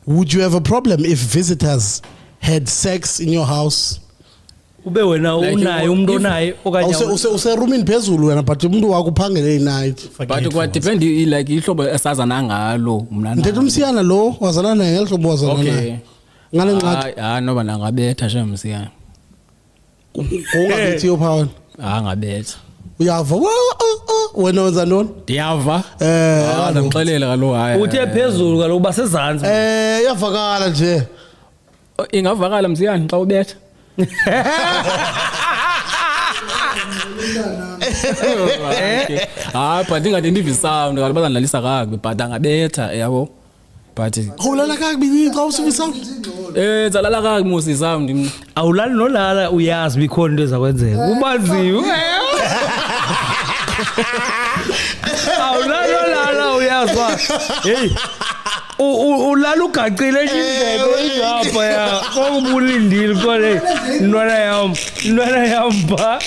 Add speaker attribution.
Speaker 1: would you have a problem if visitors had sex in your house?
Speaker 2: Ube wena unayo umuntu onayo okanye
Speaker 1: use roomini phezulu wena but umuntu wakuphangele i-night.
Speaker 3: But kwa depend like ihlobo esazana ngalo mna.
Speaker 1: Ndethe umsiyana lo wazana naye ngehlobo wazana naye. Ngale ngxaki.
Speaker 3: Noba nangabetha shem msiyana.
Speaker 1: Ungabethi yophawana.
Speaker 3: Ngabetha.
Speaker 1: Uyava wena wenza ntoni?
Speaker 3: Ndiyava. Ndamxelela kaloku hayi.
Speaker 2: Uthe phezulu kaloku basezantsi.
Speaker 1: Iyavakala nje.
Speaker 3: Ingavakala msiyana xa ubetha. But ingade ndive sound kaloku bazandlalisa kakubi but angabetha yabo. But
Speaker 1: ulala kakubi xa usiva sound?
Speaker 3: Zalala kakubi musi sound.
Speaker 2: Awulali nolala uyazi bikhona into ezakwenzeka. Ubanziwe. Awulali nolala uyazi ba. Hey. Ulala ugacile indebe ingapha ya kokubulindile kole intwana yam ba